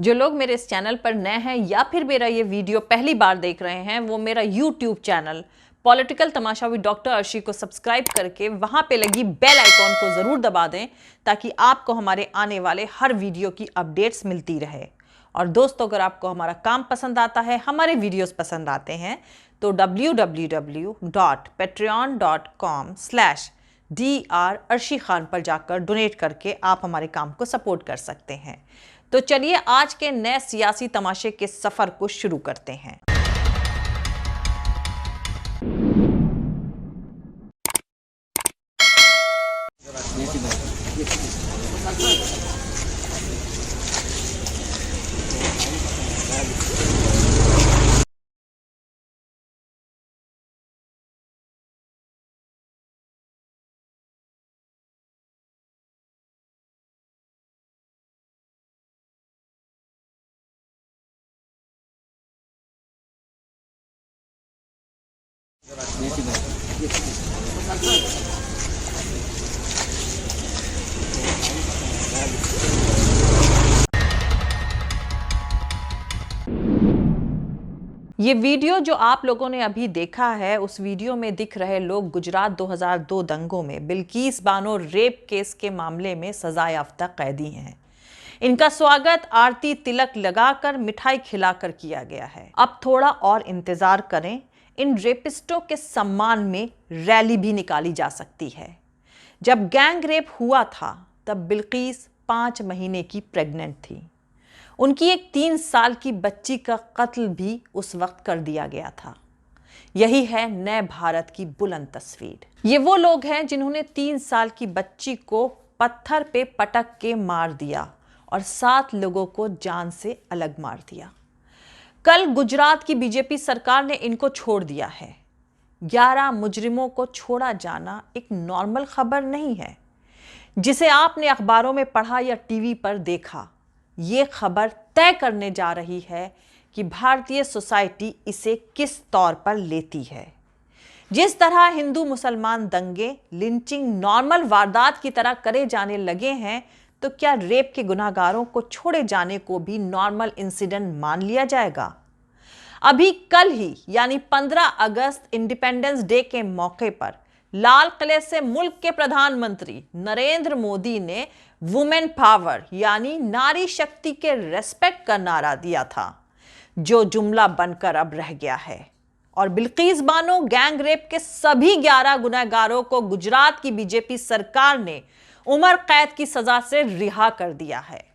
जो लोग मेरे इस चैनल पर नए हैं या फिर मेरा ये वीडियो पहली बार देख रहे हैं, वो मेरा YouTube channel political Tamasha with doctor Arshi को सब्सक्राइब करके वहां पे लगी बेल आइकॉन को जरूर दबा दें ताकि आपको हमारे आने वाले हर वीडियो की अपडेट्स मिलती रहे। और दोस्तों, अगर आपको हमारा काम पसंद आता है, हमारे वीडियोस पसंद आते हैं, तो www.patreon.com/Dr अर्शी खान पर जाकर डोनेट करके आप हमारे काम को सपोर्ट कर सकते हैं। तो चलिए आज के नए सियासी तमाशे के सफर को शुरू करते हैं। ये वीडियो जो आप लोगों ने अभी देखा है, उस वीडियो में दिख रहे लोग गुजरात 2002 दंगों में बिल्किस बानो रेप केस के मामले में सजा याफ्ता कैदी हैं। इनका स्वागत आरती तिलक लगाकर मिठाई खिलाकर किया गया है। अब थोड़ा और इंतजार करें, इन रेपिस्टों के सम्मान में रैली भी निकाली जा सकती है। जब गैंग रेप हुआ था तब बिल्किस 5 महीने की प्रेग्नेंट थी। उनकी एक 3 साल की बच्ची का कत्ल भी उस वक्त कर दिया गया था। यही है नए भारत की बुलंद तस्वीर। ये वो लोग हैं जिन्होंने 3 साल की बच्ची को पत्थर पे पटक के मार दिया और 7 लोगों को जान से अलग मार दिया। कल गुजरात की बीजेपी सरकार ने इनको छोड़ दिया है। 11 मुजरिमों को छोड़ा जाना एक नॉर्मल खबर नहीं है जिसे आपने अखबारों में पढ़ा या टीवी पर देखा। ये खबर तय करने जा रही है कि भारतीय सोसाइटी इसे किस तौर पर लेती है। जिस तरह हिंदू मुसलमान दंगे, लिंचिंग नॉर्मल वारदात की तरह करे जाने लगे हैं, तो क्या रेप के गुनाहगारों को छोड़े जाने को भी नॉर्मल इंसिडेंट मान लिया जाएगा? अभी कल ही यानी 15 अगस्त इंडिपेंडेंस डे के मौके पर लाल किले से मुल्क के प्रधानमंत्री नरेंद्र मोदी ने वुमेन पावर यानी नारी शक्ति के रेस्पेक्ट का नारा दिया था, जो जुमला बनकर अब रह गया है। और बिल्किस बानो गैंग रेप के सभी 11 गुनहगारों को गुजरात की बीजेपी सरकार ने उम्र कैद की सजा से रिहा कर दिया है।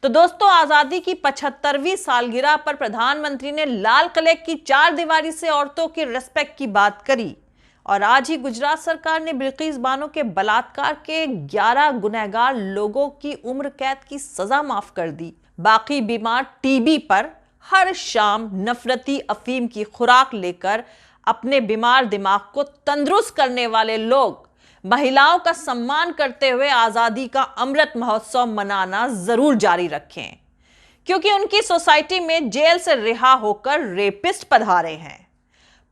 तो दोस्तों, आजादी की 75वीं सालगिरह पर प्रधानमंत्री ने लाल किले की 4 दीवारी से औरतों की रेस्पेक्ट की बात करी और आज ही गुजरात सरकार ने बिल्किस बानो के बलात्कार के 11 गुनहगार लोगों की उम्र कैद की सजा माफ कर दी। बाकी बीमार टीबी पर हर शाम नफरती अफीम की खुराक लेकर अपने बीमार दिमाग को तंदुरुस्त करने वाले लोग महिलाओं का सम्मान करते हुए आजादी का अमृत महोत्सव मनाना जरूर जारी रखें, क्योंकि उनकी सोसाइटी में जेल से रिहा होकर रेपिस्ट पधारे हैं।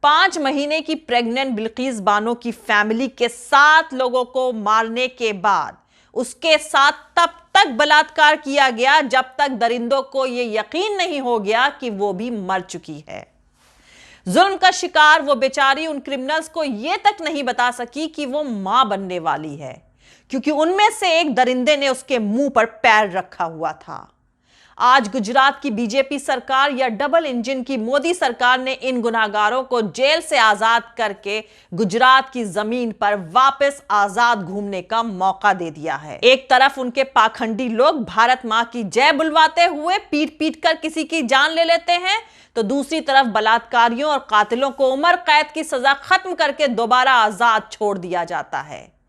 5 महीने की प्रेग्नेंट बिल्किस बानो की फैमिली के 7 लोगों को मारने के बाद उसके साथ तब तक बलात्कार किया गया जब तक दरिंदों को यह यकीन नहीं हो गया कि वो भी मर चुकी है। जुल्म का शिकार वो बेचारी उन क्रिमिनल्स को यह तक नहीं बता सकी कि वो मां बनने वाली है, क्योंकि उनमें से एक दरिंदे ने उसके मुंह पर पैर रखा हुआ था। आज गुजरात की बीजेपी सरकार या डबल इंजन की मोदी सरकार ने इन गुनाहगारों को जेल से आजाद करके गुजरात की जमीन पर वापस आजाद घूमने का मौका दे दिया है। एक तरफ उनके पाखंडी लोग भारत मां की जय बुलवाते हुए पीट पीट कर किसी की जान ले लेते हैं, तो दूसरी तरफ बलात्कारियों और कातिलों को उम्र कैद की सजा खत्म करके दोबारा आजाद छोड़ दिया जाता है।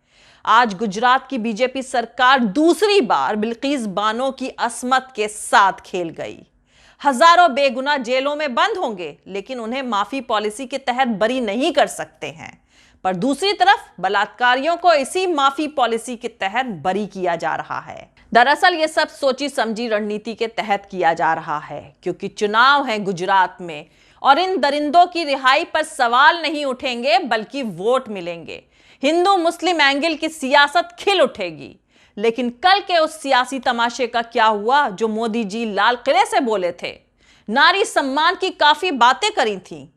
आज गुजरात की बीजेपी सरकार दूसरी बार बिल्किस बानो की अस्मत के साथ खेल गई। हजारों बेगुनाह जेलों में बंद होंगे, लेकिन उन्हें माफी पॉलिसी के तहत बरी नहीं कर सकते हैं। पर दूसरी तरफ बलात्कारियों को इसी माफी पॉलिसी के तहत बरी किया जा रहा है। दरअसल ये सब सोची समझी रणनीति के तहत किया जा रहा है, क्योंकि चुनाव है गुजरात में और इन दरिंदों की रिहाई पर सवाल नहीं उठेंगे बल्कि वोट मिलेंगे। हिंदू मुस्लिम एंगल की सियासत खिल उठेगी। लेकिन कल के उस सियासी तमाशे का क्या हुआ जो मोदी जी लाल किले से बोले थे? नारी सम्मान की काफी बातें करी थी।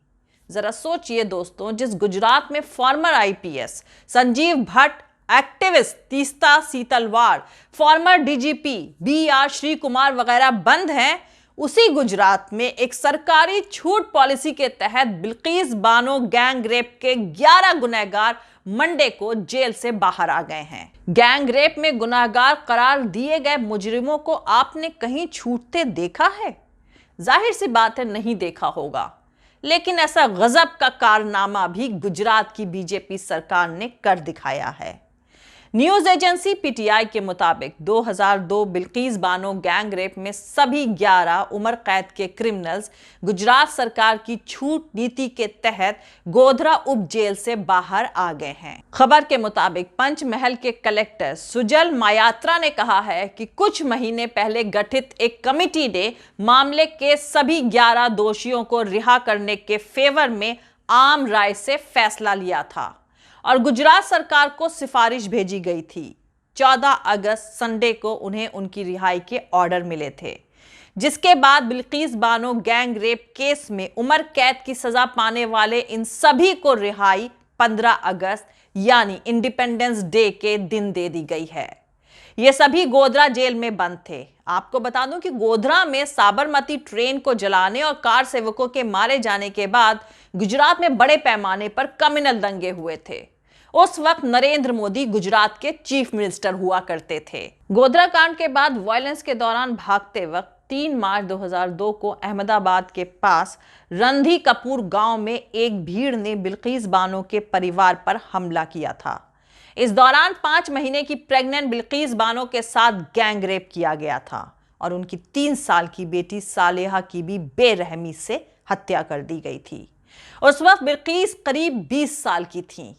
जरा सोचिए दोस्तों, जिस गुजरात में former IPS Sanjiv Bhatt, activist Teesta Setalvad, former DGP BR Sreekumar वगैरह बंद हैं, उसी गुजरात में एक सरकारी छूट पॉलिसी के तहत बिल्किस बानो गैंग रेप के 11 गुनहगार मंडे को जेल से बाहर आ गए हैं। गैंग रेप में गुनहगार करार दिए गए मुजरिमों को आपने कहीं छूटते देखा है? जाहिर सी बात है, नहीं देखा होगा। लेकिन ऐसा गजब का कारनामा भी गुजरात की बीजेपी सरकार ने कर दिखाया है। न्यूज एजेंसी पीटीआई के मुताबिक 2002 बिल्किस बानो गैंग रेप में सभी 11 उम्र कैद के क्रिमिनल्स गुजरात सरकार की छूट नीति के तहत गोधरा उप जेल से बाहर आ गए हैं। खबर के मुताबिक पंचमहल के कलेक्टर सुजल मायात्रा ने कहा है कि कुछ महीने पहले गठित एक कमेटी ने मामले के सभी 11 दोषियों को रिहा करने के फेवर में आम राय से फैसला लिया था और गुजरात सरकार को सिफारिश भेजी गई थी। 14 अगस्त संडे को उन्हें उनकी रिहाई के ऑर्डर मिले थे, जिसके बाद Bilkis Bano gang rape case में उम्र कैद की सजा पाने वाले इन सभी को रिहाई 15 अगस्त यानी इंडिपेंडेंस डे के दिन दे दी गई है। ये सभी गोधरा जेल में बंद थे। आपको बता दूं कि गोधरा में साबरमती ट्रेन को जलाने और कार सेवकों के मारे जाने के बाद गुजरात में बड़े पैमाने पर कम्युनल दंगे हुए थे। उस वक्त नरेंद्र मोदी गुजरात के चीफ मिनिस्टर हुआ करते थे। गोधरा कांड के बाद वायलेंस के दौरान भागते वक्त 3 मार्च 2002 को अहमदाबाद के पास रणधी कपूर गांव में एक भीड़ ने बिल्किस बानो के परिवार पर हमला किया था। इस दौरान 5 महीने की प्रेग्नेंट बिल्किस बानो के साथ गैंग रेप किया गया था और उनकी 3 साल की बेटी सालेहा की भी बेरहमी से हत्या कर दी गई थी। उस वक्त बिल्किस करीब 20 साल की थी।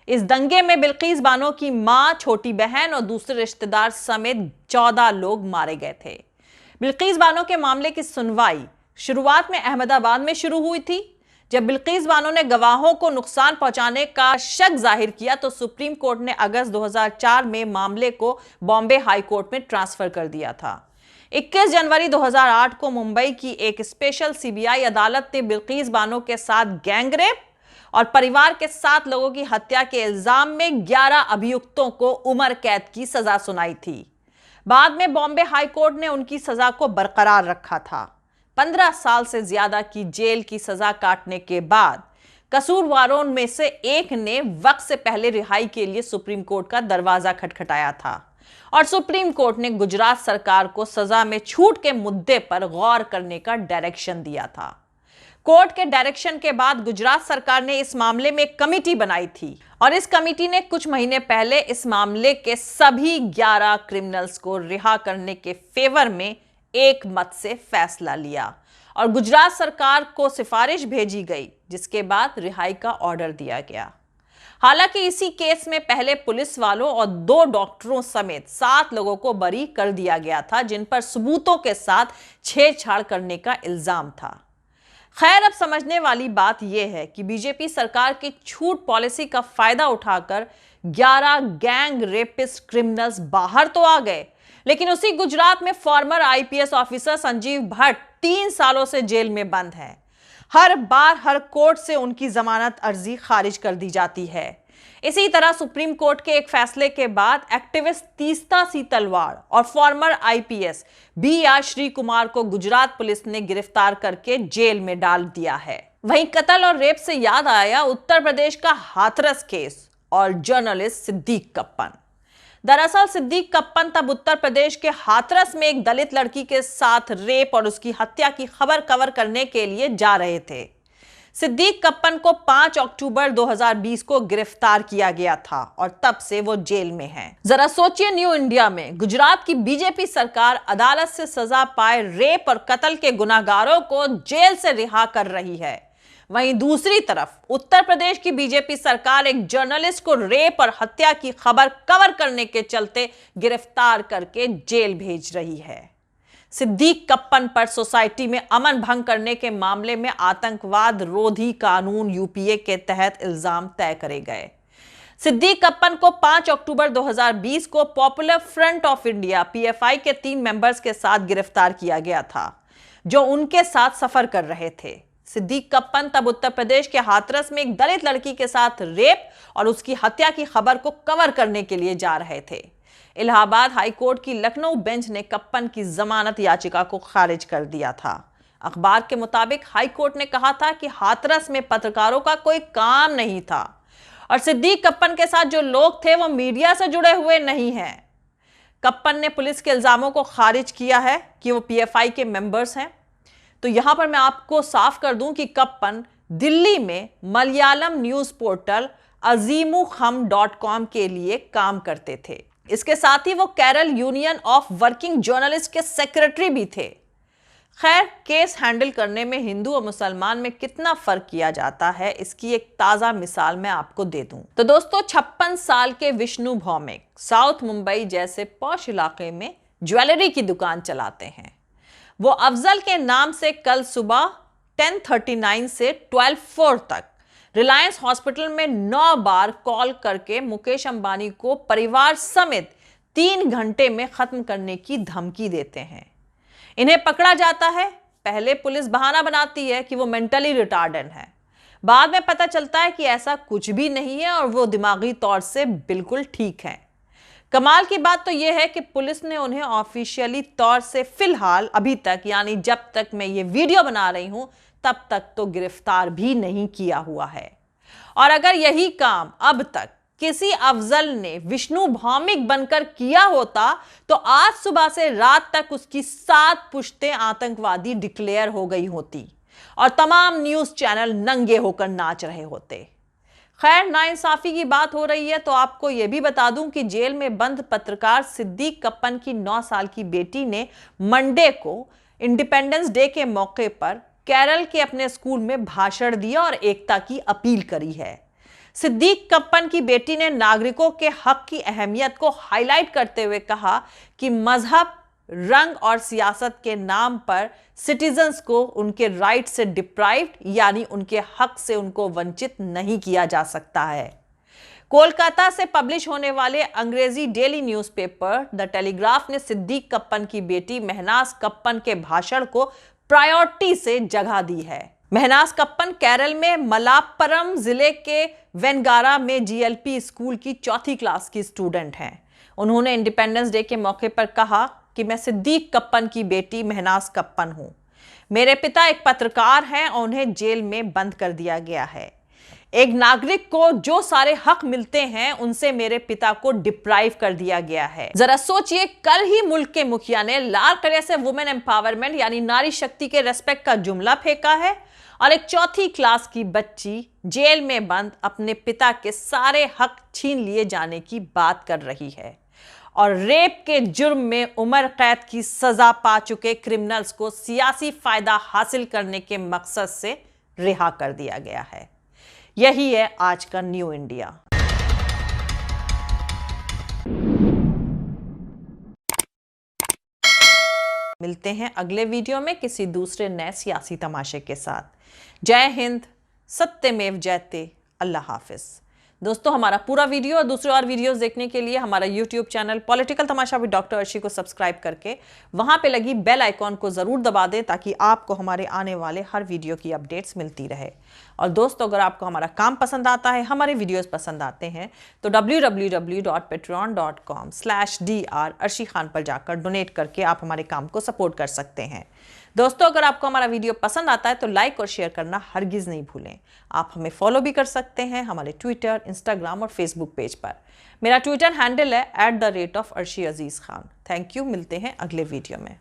इस दंगे में बिल्किस बानो की मां, छोटी बहन और दूसरे रिश्तेदार समेत 14 लोग मारे गए थे। बिल्किस बानो के मामले की सुनवाई शुरुआत में अहमदाबाद में शुरू हुई थी। जब बिल्किस बानो ने गवाहों को नुकसान पहुंचाने का शक जाहिर किया तो सुप्रीम कोर्ट ने अगस्त 2004 में मामले को बॉम्बे हाई कोर्ट में ट्रांसफर कर दिया था। 21 जनवरी 2008 को मुंबई की एक स्पेशल सीबीआई अदालत ने बिल्किस बानो के साथ गैंग रेप और परिवार के 7 लोगों की हत्या के इल्जाम में 11 अभियुक्तों को उम्र कैद की सजा सुनाई थी। बाद में बॉम्बे हाई कोर्ट ने उनकी सजा को बरकरार रखा था। 15 साल से ज्यादा की जेल की सजा काटने के बाद कसूरवारों में से एक ने वक्त से पहले रिहाई के लिए सुप्रीम कोर्ट का दरवाजा खटखटाया था और सुप्रीम कोर्ट ने गुजरात सरकार को सजा में छूट के मुद्दे पर गौर करने का डायरेक्शन दिया था। कोर्ट के डायरेक्शन के बाद गुजरात सरकार ने इस मामले में एक कमेटी बनाई थी और इस कमेटी ने कुछ महीने पहले इस मामले के सभी 11 क्रिमिनल्स को रिहा करने के फेवर में एक मत से फैसला लिया और गुजरात सरकार को सिफारिश भेजी गई, जिसके बाद रिहाई का ऑर्डर दिया गया। हालांकि इसी केस में पहले पुलिस वालों और 2 डॉक्टरों समेत 7 लोगों को बरी कर दिया गया था, जिन पर सबूतों के साथ छेड़छाड़ करने का इल्जाम था। खैर, अब समझने वाली बात यह है कि बीजेपी सरकार की छूट पॉलिसी का फायदा उठाकर 11 गैंग रेपिस्ट क्रिमिनल्स बाहर तो आ गए, लेकिन उसी गुजरात में former IPS officer Sanjeev Bhatt 3 सालों से जेल में बंद है। हर बार हर कोर्ट से उनकी जमानत अर्जी खारिज कर दी जाती है। इसी तरह सुप्रीम कोर्ट के एक फैसले के बाद एक्टिविस्ट तीस्ता सीतलवाड़ और former IPS BR Sreekumar को गुजरात पुलिस ने गिरफ्तार करके जेल में डाल दिया है। वहीं कत्ल और रेप से याद आया उत्तर प्रदेश का हाथरस केस और जर्नलिस्ट सिद्दीक कप्पन। दरअसल सिद्दीक कप्पन तब उत्तर प्रदेश के हाथरस में एक दलित लड़की के साथ रेप और उसकी हत्या की खबर कवर करने के लिए जा रहे थे। सिद्दीक कप्पन को 5 अक्टूबर 2020 को गिरफ्तार किया गया था और तब से वो जेल में है। जरा सोचिए, न्यू इंडिया में गुजरात की बीजेपी सरकार अदालत से सजा पाए रेप और कत्ल के गुनाहगारों को जेल से रिहा कर रही है। वहीं दूसरी तरफ उत्तर प्रदेश की बीजेपी सरकार एक जर्नलिस्ट को रेप और हत्या की खबर कवर करने के चलते गिरफ्तार करके जेल भेज रही है। सिद्दीक कप्पन पर सोसाइटी में अमन भंग करने के मामले में आतंकवाद रोधी कानून यूपीए के तहत इल्जाम तय करे गए। सिद्दीक कप्पन को 5 अक्टूबर 2020 को popular front of India PFI के 3 मेंबर्स के साथ गिरफ्तार किया गया था, जो उनके साथ सफर कर रहे थे। सिद्दीक कप्पन तब उत्तर प्रदेश के हाथरस में एक दलित लड़की के साथ रेप और उसकी हत्या की खबर को कवर करने के लिए जा रहे थे। इलाहाबाद हाईकोर्ट की लखनऊ बेंच ने कप्पन की जमानत याचिका को खारिज कर दिया था। अखबार के मुताबिक हाईकोर्ट ने कहा था कि हाथरस में पत्रकारों का कोई काम नहीं था और सिद्दीक कप्पन के साथ जो लोग थे वो मीडिया से जुड़े हुए नहीं हैं। कप्पन ने पुलिस के इल्जामों को खारिज किया है कि वो पीएफआई के मेंबर्स हैं। तो यहां पर मैं आपको साफ कर दूं कि कप्पन दिल्ली में मलयालम न्यूज पोर्टल azimukham.com के लिए काम करते थे। इसके साथ ही वो Kerala union of working journalist के सेक्रेटरी भी थे। खैर, केस हैंडल करने में हिंदू और मुसलमान में कितना फर्क किया जाता है, इसकी एक ताजा मिसाल मैं आपको दे दूं। तो दोस्तों, 56 साल के विष्णु भौमिक साउथ मुंबई जैसे पॉश इलाके में ज्वेलरी की दुकान चलाते हैं। वो अफजल के नाम से कल सुबह 10:39 से 12:04 तक रिलायंस हॉस्पिटल में 9 बार कॉल करके मुकेश अंबानी को परिवार समेत 3 घंटे में खत्म करने की धमकी देते हैं। इन्हें पकड़ा जाता है। पहले पुलिस बहाना बनाती है कि वो मेंटली रिटार्डेड है। बाद में पता चलता है कि ऐसा कुछ भी नहीं है और वो दिमागी तौर से बिल्कुल ठीक है। कमाल की बात तो यह है कि पुलिस ने उन्हें ऑफिशियली तौर से फिलहाल अभी तक, यानी जब तक मैं ये वीडियो बना रही हूं तब तक तो गिरफ्तार भी नहीं किया हुआ है। और अगर यही काम अब तक किसी अफजल ने विष्णु भौमिक बनकर किया होता तो आज सुबह से रात तक उसकी 7 पुश्तें आतंकवादी डिक्लेयर हो गई होती और तमाम न्यूज चैनल नंगे होकर नाच रहे होते। खैर, नाइंसाफी की बात हो रही है तो आपको यह भी बता दूं कि जेल में बंद पत्रकार सिद्दीक कप्पन की 9 साल की बेटी ने मंडे को इंडिपेंडेंस डे के मौके पर केरल के अपने स्कूल में भाषण दिया और एकता की अपील करी है। सिद्दीक कप्पन की बेटी ने नागरिकों के हक की अहमियत को हाईलाइट करते हुए कहा कि मजहब, रंग और सियासत के नाम पर सिटीजन्स को उनके राइट से डिप्राइव्ड, यानी उनके हक से उनको वंचित नहीं किया जा सकता है। कोलकाता से पब्लिश होने वाले अंग्रेजी डेली न्यूज़पेपर द टेलीग्राफ ने सिद्दीक कप्पन की बेटी महनाज कप्पन के भाषण को प्रायोरिटी से जगह दी है। महनाज कप्पन केरल में मलाप्पुरम जिले के वेनगारा में जीएलपी स्कूल की 4th क्लास की स्टूडेंट हैं। उन्होंने इंडिपेंडेंस डे के मौके पर कहा कि मैं सिद्दीक कप्पन की बेटी महनाज कप्पन हूं। मेरे पिता एक पत्रकार हैं और उन्हें जेल में बंद कर दिया गया है। एक नागरिक को जो सारे हक मिलते हैं उनसे मेरे पिता को डिप्राइव कर दिया गया है। जरा सोचिए, कल ही मुल्क के मुखिया ने लाल किले से वुमेन एम्पावरमेंट यानी नारी शक्ति के रेस्पेक्ट का जुमला फेंका है और एक 4th क्लास की बच्ची जेल में बंद अपने पिता के सारे हक छीन लिए जाने की बात कर रही है। और रेप के जुर्म में उम्र कैद की सजा पा चुके क्रिमिनल्स को सियासी फायदा हासिल करने के मकसद से रिहा कर दिया गया है। यही है आज का न्यू इंडिया। मिलते हैं अगले वीडियो में किसी दूसरे नए सियासी तमाशे के साथ। जय हिंद, सत्यमेव जयते, अल्लाह हाफिज। दोस्तों, हमारा पूरा वीडियो और दूसरे और वीडियोस देखने के लिए हमारा YouTube channel political Tamasha with doctor Arshi को सब्सक्राइब करके वहां पे लगी बेल आइकॉन को जरूर दबा दें ताकि आपको हमारे आने वाले हर वीडियो की अपडेट्स मिलती रहे। और दोस्तों, अगर आपको हमारा काम पसंद आता है, हमारे वीडियोस पसंद आते हैं तो www.patreon.com/dr अर्शी खान पर जाकर डोनेट करके आप हमारे काम को सपोर्ट कर सकते हैं। दोस्तों, अगर आपको हमारा वीडियो पसंद आता है तो लाइक और शेयर करना हरगिज नहीं भूलें। आप हमें फॉलो भी कर सकते हैं हमारे ट्विटर, इंस्टाग्राम और फेसबुक पेज पर। मेरा ट्विटर हैंडल है @arshi_aziz Khan। Thank you. मिलते हैं अगले वीडियो में।